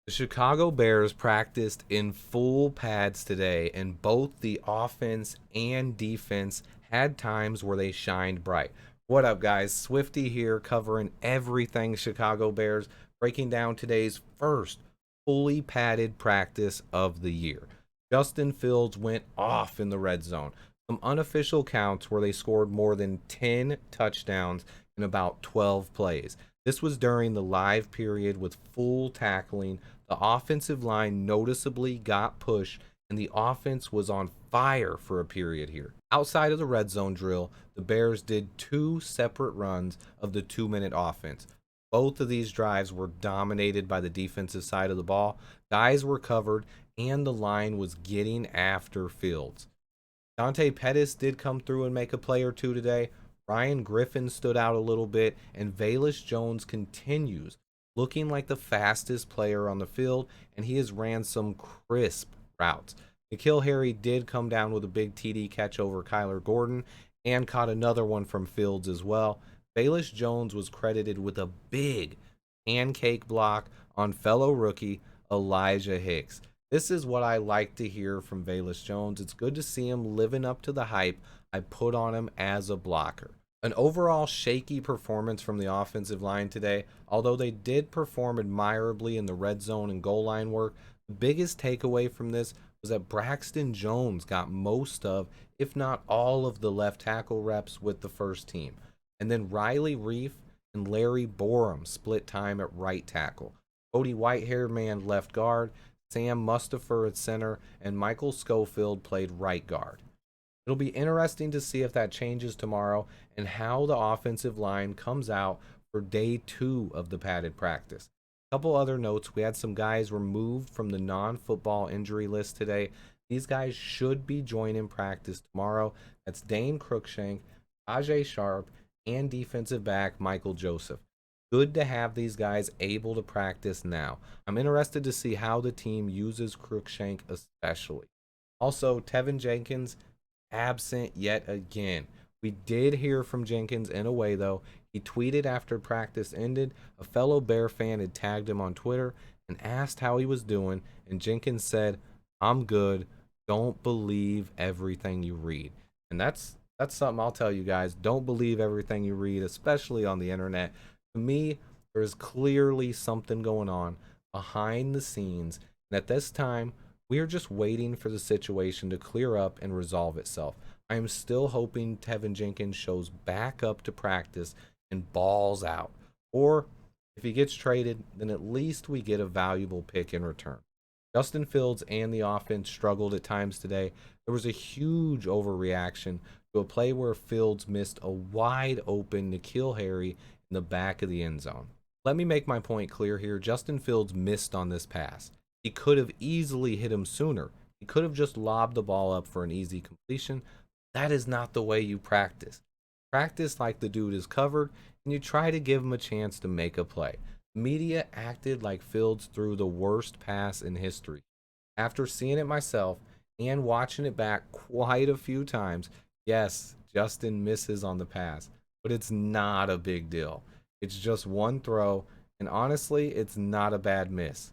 The Chicago Bears practiced in full pads today, and both the offense and defense had times where they shined bright. What up, guys? Swifty here, covering everything Chicago Bears, breaking down today's first fully padded practice of the year. Justin Fields went off in the red zone. Some unofficial counts where they scored more than 10 touchdowns in about 12 plays. This was during the live period with full tackling. The offensive line noticeably got pushed, and the offense was on fire for a period here. Outside of the red zone drill, the Bears did two separate runs of the 2-minute offense. Both of these drives were dominated by the defensive side of the ball. Guys were covered, and the line was getting after Fields. Dante Pettis did come through and make a play or two today. Ryan Griffin stood out a little bit, and Velus Jones continues looking like the fastest player on the field, and he has ran some crisp routes. N'Keal Harry did come down with a big TD catch over Kyler Gordon and caught another one from Fields as well. Velus Jones was credited with a big pancake block on fellow rookie Elijah Hicks. This is what I like to hear from Velus Jones. It's good to see him living up to the hype I put on him as a blocker. An overall shaky performance from the offensive line today, although they did perform admirably in the red zone and goal line work. The biggest takeaway from this was that Braxton Jones got most of, if not all of the left tackle reps with the first team. And then Riley Reef and Larry Borum split time at right tackle. Cody Whitehair manned left guard, Sam Mustipher at center, and Michael Schofield played right guard. It'll be interesting to see if that changes tomorrow and how the offensive line comes out for day 2 of the padded practice. A couple other notes: we had some guys removed from the non-football injury list today. These guys should be joining practice tomorrow. That's Dane Cruikshank, Ajay Sharp, and defensive back Michael Joseph. Good to have these guys able to practice now. I'm interested to see how the team uses Cruikshank especially. Also, Tevin Jenkins absent yet again. We did hear from Jenkins in a way, though. He tweeted after practice ended. A fellow Bear fan had tagged him on Twitter and asked how he was doing, and Jenkins said, "I'm good. Don't believe everything you read." And that's something I'll tell you guys. Don't believe everything you read, especially on the internet. To me, there is clearly something going on behind the scenes, and at this time, we are just waiting for the situation to clear up and resolve itself. I am still hoping Tevin Jenkins shows back up to practice and balls out. Or if he gets traded, then at least we get a valuable pick in return. Justin Fields and the offense struggled at times today. There was a huge overreaction to a play where Fields missed a wide open N'Keal Harry in the back of the end zone. Let me make my point clear here. Justin Fields missed on this pass. He could have easily hit him sooner. He could have just lobbed the ball up for an easy completion. That is not the way you practice. Practice like the dude is covered, and you try to give him a chance to make a play. Media acted like Fields threw the worst pass in history. After seeing it myself and watching it back quite a few times, yes, Justin misses on the pass, but it's not a big deal. It's just one throw, and honestly, it's not a bad miss.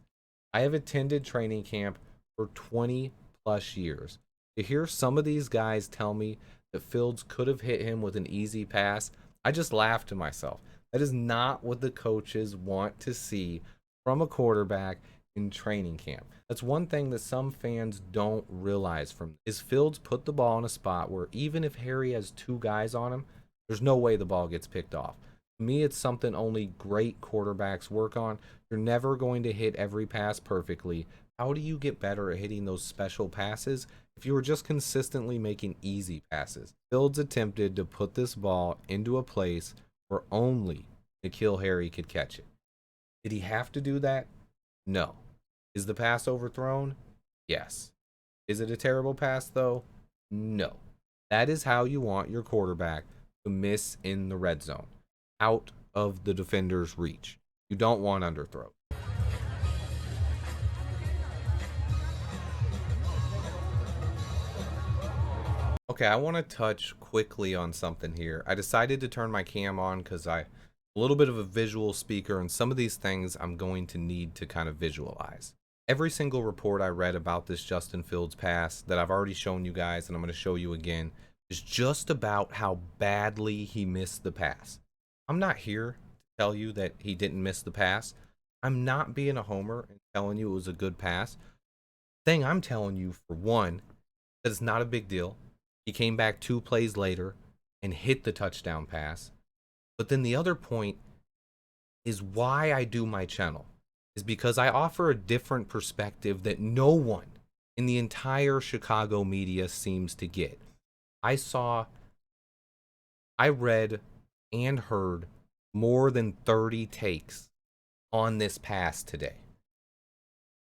I have attended training camp for 20 plus years. To hear some of these guys tell me that Fields could have hit him with an easy pass, I just laugh to myself. That is not what the coaches want to see from a quarterback in training camp. That's one thing that some fans don't realize from is Fields put the ball in a spot where even if Harry has two guys on him, there's no way the ball gets picked off. To me, it's something only great quarterbacks work on. You're never going to hit every pass perfectly. How do you get better at hitting those special passes if you were just consistently making easy passes? Fields attempted to put this ball into a place where only N'Keal Harry could catch it. Did he have to do that? No. Is the pass overthrown? Yes. Is it a terrible pass, though? No. That is how you want your quarterback to miss in the red zone, out of the defender's reach. You don't want underthrow. Okay, I want to touch quickly on something here. I decided to turn my cam on because I a little bit of a visual speaker, and some of these things I'm going to need to kind of visualize. Every single report I read about this Justin Fields pass that I've already shown you guys, and I'm going to show you again, is just about how badly he missed the pass. I'm not here to tell you that he didn't miss the pass. I'm not being a homer and telling you it was a good pass. Thing I'm telling you, for one, that it's not a big deal. He came back 2 plays later and hit the touchdown pass. But then the other point is why I do my channel is because I offer a different perspective that no one in the entire Chicago media seems to get. I read and heard more than 30 takes on this pass today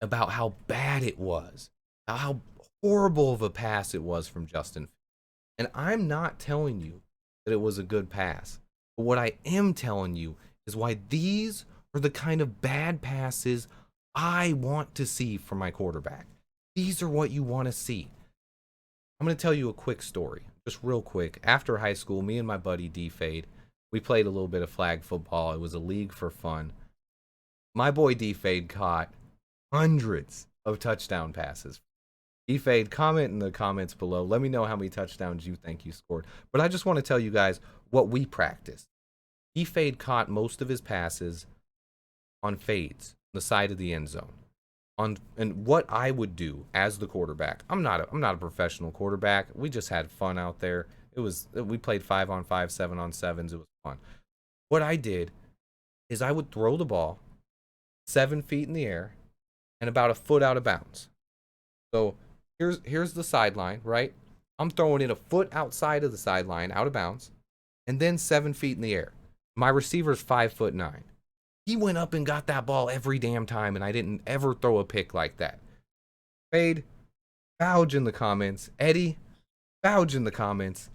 about how bad it was, how horrible of a pass it was from Justin. And I'm not telling you that it was a good pass. But what I am telling you is why these are the kind of bad passes I want to see from my quarterback. These are what you want to see. I'm going to tell you a quick story, just real quick. After high school, me and my buddy D-Fade, we played a little bit of flag football. It was a league for fun. My boy D-Fade caught hundreds of touchdown passes. D-Fade, comment in the comments below. Let me know how many touchdowns you think you scored. But I just want to tell you guys what we practiced. D-Fade caught most of his passes on fades, on the side of the end zone. And what I would do as the quarterback, I'm not a professional quarterback. We just had fun out there. We played 5-on-5, 7-on-7s. It was fun. What I did is I would throw the ball 7 feet in the air and about a foot out of bounds. So here's the sideline, right? I'm throwing it a foot outside of the sideline, out of bounds, and then 7 feet in the air. My receiver's 5'9". He went up and got that ball every damn time, and I didn't ever throw a pick like that. Fade, vouch in the comments. Eddie, vouch in the comments.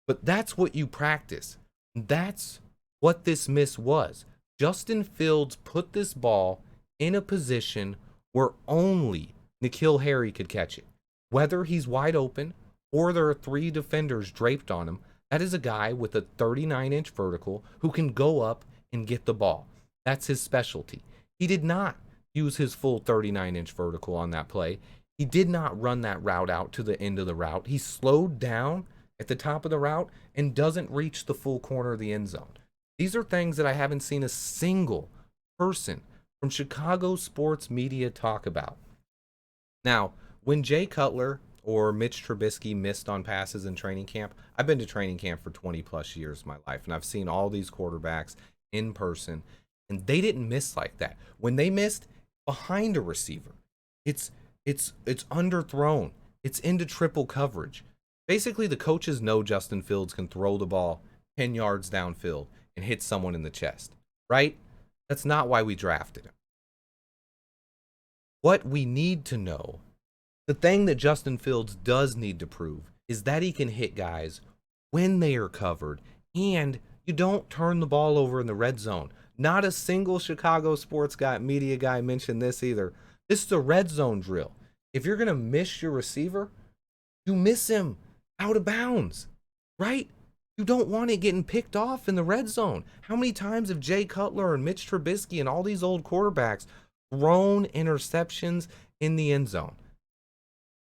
But that's what you practice. That's what this miss was. Justin Fields put this ball in a position where only N'Keal Harry could catch it. Whether he's wide open or there are 3 defenders draped on him, that is a guy with a 39-inch vertical who can go up and get the ball. That's his specialty. He did not use his full 39-inch vertical on that play. He did not run that route out to the end of the route. He slowed down at the top of the route and doesn't reach the full corner of the end zone. These are things that I haven't seen a single person from Chicago sports media talk about. Now, when Jay Cutler or Mitch Trubisky missed on passes in training camp, I've been to training camp for 20 plus years of my life, and I've seen all these quarterbacks in person, and they didn't miss like that. When they missed behind a receiver, it's underthrown. It's into triple coverage. Basically, the coaches know Justin Fields can throw the ball 10 yards downfield and hit someone in the chest, right? That's not why we drafted him. What we need to know, the thing that Justin Fields does need to prove, is that he can hit guys when they are covered, and you don't turn the ball over in the red zone. Not a single Chicago sports media guy mentioned this either. This is a red zone drill. If you're going to miss your receiver, you miss him out of bounds, right? You don't want it getting picked off in the red zone. How many times have Jay Cutler and Mitch Trubisky and all these old quarterbacks thrown interceptions in the end zone?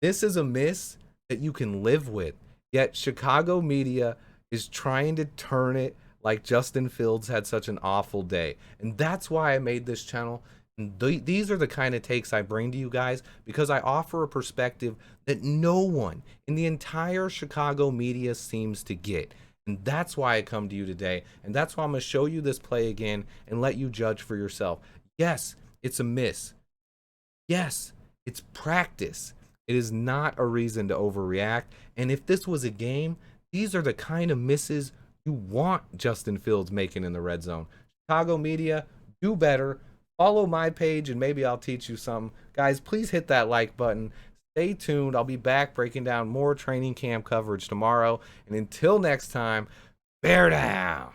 This is a miss that you can live with, yet Chicago media is trying to turn it like Justin Fields had such an awful day. And that's why I made this channel. And these are the kind of takes I bring to you guys, because I offer a perspective that no one in the entire Chicago media seems to get. And that's why I come to you today. And that's why I'm going to show you this play again and let you judge for yourself. Yes, it's a miss. Yes, it's practice. It is not a reason to overreact. And if this was a game, these are the kind of misses you want Justin Fields making in the red zone. Chicago media, do better. Follow my page and maybe I'll teach you something. Guys, please hit that like button. Stay tuned. I'll be back breaking down more training camp coverage tomorrow. And until next time, bear down.